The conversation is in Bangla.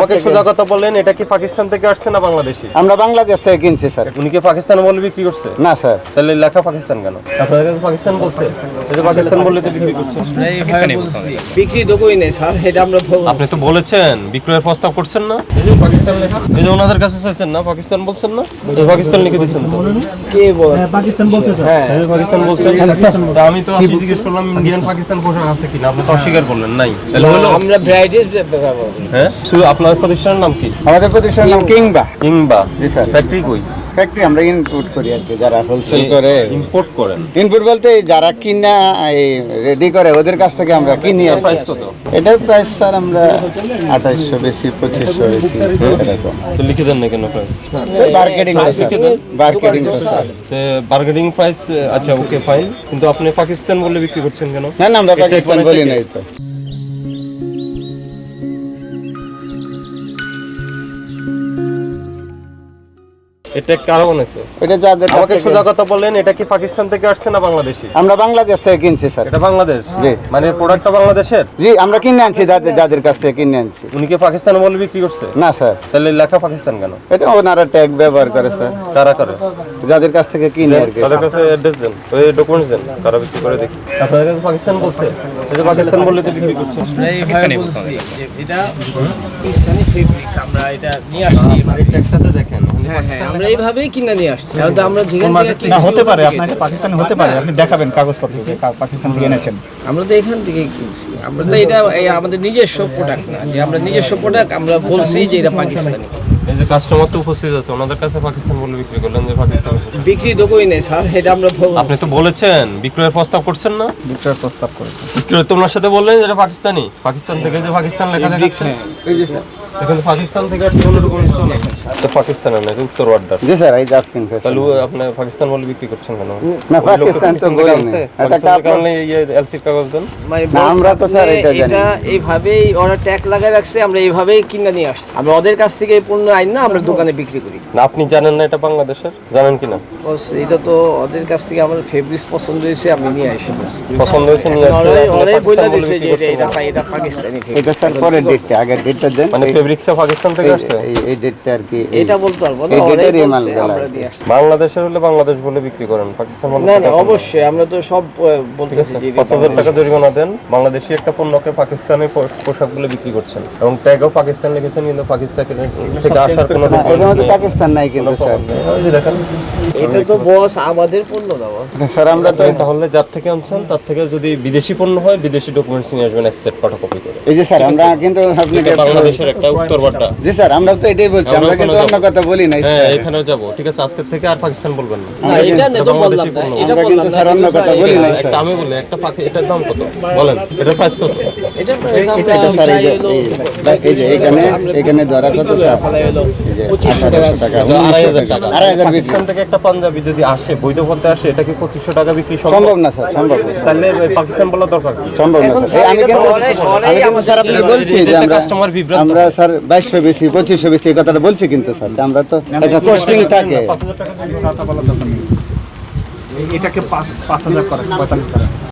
আমাকে সোজা কথা বলেন, এটা কি পাকিস্তান থেকে আসছে না বাংলাদেশি? আমরা বাংলাদেশ থেকে কিনছি স্যার। উনি কি পাকিস্তান বলে বিক্রি করছে? না স্যার। তাহলে লেখা পাকিস্তান কেন? আপনাদের কাছে পাকিস্তান বলছে? এটা পাকিস্তান বললে তো বিক্রি করছে। বিক্রি তো কই নাই স্যার, এটা আমরা আপনি তো বলেছেন বিক্রয়ের প্রস্তাব করছেন না? এই যে পাকিস্তান লেখা, এই যে ওনাদের কাছে চাইছেন না, পাকিস্তান বলছেন না? এই পাকিস্তান লিখে দিয়েছেন তো। কে বলে? পাকিস্তান বলছে স্যার। হ্যাঁ, এই যে পাকিস্তান বলছেন। তা আমি তো আপনি জিজ্ঞেস করলাম ইন্ডিয়ান পাকিস্তান পোশাক আছে কিনা, আপনি তো অস্বীকার করলেন নাই। তাহলে হলো আমরা ভ্যারাইটিস ব্যবহার করি। হ্যাঁ, শুধু আপনার প্রতিষ্ঠানের নাম কি? আমাদের প্রতিষ্ঠানের নাম কিংবা। কিংবা। জি স্যার। ফ্যাক্টরি কই? ফ্যাক্টরি আমরা ইনপুট করি আর কি, যারা হোলসেল করে। ইম্পোর্ট করেন? ইনপুট বলতে এই যারা কিনা রেডি করে ওদের কাছ থেকে আমরা কিনি আর প্রাইস কত? এটার প্রাইস স্যার আমরা 2800 বেশি 2500 বেশি এরকম। তো লিখে দেন না কেন price? Marketing marketing sir. Bargaining price, আচ্ছা ওকে ফাইন, কিন্তু আপনি পাকিস্তান বলে বিক্রি করছেন কেন? না না, আমরা পাকিস্তান বলি নাই তো। এটা কারো বানাইছে? এটা যাদের কাছ আমাকে থেকে- সোজা কথা বলেন, এটা কি পাকিস্তান থেকে আসছে না বাংলাদেশি? আমরা বাংলাদেশ থেকে কিনছি স্যার। এটা বাংলাদেশ? জি। মানে প্রোডাক্টটা বাংলাদেশের? জি, আমরা কিনে আনছি যাদের কাছ থেকে কিনে আনছি। উনি কি পাকিস্তান বলে বিক্রি করছে? না স্যার, তাহলে লেখা পাকিস্তান কেন? এটা ওনারা ট্যাগ ব্যবহার করে স্যার, কারা করে? যাদের কাছ থেকে কিনে আর কি। তাদের কাছে অ্যাড্রেস দেন, ওই ডকুমেন্টস দেন, কারা বিক্রি করে দেখি। আপনাদের কাছে পাকিস্তান বলছে? এটা পাকিস্তান বললে তো বিক্রি করছে। এইভাবে বলছি যে এটা পাকিস্তানি ফেব্রিক্স, আমরা এটা নিয়ে আসছি। এই ট্যাগটাতে দেখেন। হ্যাঁ হ্যাঁ, আমরা এইভাবেই কিনে নিয়ে আসছি। তাহলে তো আমরা যেখান থেকে না কিনছি হতে পারে, ওখান আপনাকে থেকে পাকিস্তানি হতে পারে, আপনি দেখাবেন কাগজপত্র যে পাকিস্তান থেকে এনেছেন। আমরা তো এখান থেকে কিনছি। আমরা তো এটা আমাদের নিজস্ব প্রোডাক্ট না, যে আমরা নিজস্ব প্রোডাক্ট আমরা বলছি যে এটা পাকিস্তানি। এই যে কাস্টমার তো উপস্থিত আছে, ওনাদের কাছে পাকিস্তান বলে বিক্রি করলেন যে পাকিস্তান। বিক্রি তো কই নাই স্যার, এটা আমরা আপনি তো বলেছেন বিক্রয়ের প্রস্তাব করছেন না? বিক্রয়ের প্রস্তাব করেছে। বিক্রয় তো ওনার সাথে বললেন যে এটা পাকিস্তানি, পাকিস্তান থেকে যে পাকিস্তান লেখা দেখাচ্ছে। এই যে স্যার। এখানে পাকিস্তান থেকে আসছে অন্য রকম তো পাকিস্তানের না, এটা উত্তর ওয়ার্ডার। জি স্যার, এই জাস্ট কিনছে। তাহলে আপনি পাকিস্তান বলে বিক্রি করছেন কেন? না, ওই লোকটা পাকিস্তান তো থেকে বলি আনছে? নাই। এটা পাকিস্তান থেকে কাপড়- আনলে এই এলসির কাগজ দেন। মানে না, আমরা তো স্যার এটা জানি। এটা এইভাবেই ওরা ট্যাগ লাগায় রাখছে, আমরা এইভাবেই কিনে নিয়ে আসছি। আমরা ওদের কাছ থেকে এই পণ্য আইন না, আমরা দোকানে বিক্রি করি। না আপনি জানেন না এটা বাংলাদেশের? জানেন কিনা? বস, এটা তো ওদের কাছ থেকে আমার ফেব্রিক্স পছন্দ হয়েছে, আমি নিয়ে আসি। পছন্দ হয়েছে নিয়ে আসছে, আপনি ওরাই বলে পাকিস্তান বলে দিছে যে বিক্রি এটা করছেন কেন? এটা পাকিস্তানি এটা fabrics। স্যার পরের ডেটটা, আগের ডেটটা দেন। মানে ফেব্রিক্সটা পাকিস্তান থেকে আসছে? এই ডেটটা আর কি। এটা বলতে পারবো না, এই ওরাই ডেটেরই বলছে, মালগুলো আমরা আর কি। নিয়ে আসছি। বাংলাদেশের হলে বাংলাদেশ বলে বিক্রি করেন, পাকিস্তান বলে না না, বিক্রি করেন। অবশ্যই আমরা তো সব ঠিক বলতেছি আছে, যে এটা ৫,০০০ টাকা জরিমানা দেন। বাংলাদেশি একটা পণ্যকে পাকিস্তানি পোশাকগুলো বিক্রি করছেন এবং ট্যাগও পাকিস্তান লিখেছেন, কিন্তু পাকিস্তান থেকে আসার কোনো না, documents এটার মধ্যে নেই, পাকিস্তান নাই কোনো কিন্তু স্যার। প্রমাণ নেই। ওই যে দেখেন, এটা তো বস আমাদের পণ্য না বস। স্যার আমরা তো আপনি তাহলে যার থেকে আনছেন তার থেকে যদি বিদেশি পণ্য হয় বিদেশি ডকুমেন্টস নিয়ে আসবেন, এক সেট ফটোকপি করে। এই যে স্যার আমরা কিন্তু আপনি এটা বাংলাদেশের একটা উত্তর বাড্ডা। জি স্যার, আমরা তো এটাই বলছি, আমরা আমরা কিন্তু ওখানে অন্য কথা বলি নাই হ্যাঁ, স্যার। এখানেও যাবো। ঠিক আছে, আজকের থেকে আর পাকিস্তান বলবেন না। না, এটা এটা তো বললাম বাংলাদেশি না, পণ্য। এটা আমরা বললাম কিন্তু না, স্যার অন্য কিন্তু কথা স্যার, বলি নাই এটা- স্যার। একটা আমি বলি, একটা এটার দাম কত বলেন, এটার প্রাইস কত? এটা প্রাইস আমরা এটা স্যার এই যে চাই হলো এই যে এখানে ধরা কত স্যার? ফলাই হলো এই যে 2500 টাকা। 1800 টাকা। 2,500 বিক্রি। পাকিস্তান থেকে একটা পাঞ্জাবি যদি আসে, বৈধ পথে আসে, এটা কি 2500 টাকা বিক্রি সম্ভব না স্যার, সম্ভব না। তাহলে পাকিস্তান বলার দরকার কি? সম্ভব না এখন স্যার। এই আমি এটা তো কিন্তু অনেক স্যার আপনি বলছি যে আমরা কাস্টমার বিভ্রান্ত আমরা স্যার 2200 বেশি 2500 বেশি এই কথাটা বলছি কিন্তু স্যার, আমরা তো একটা কস্টিং থাকে। 5,000 টাকা কথা বলার দরকার নেই। এটাকে 5,000 করে 45 করে।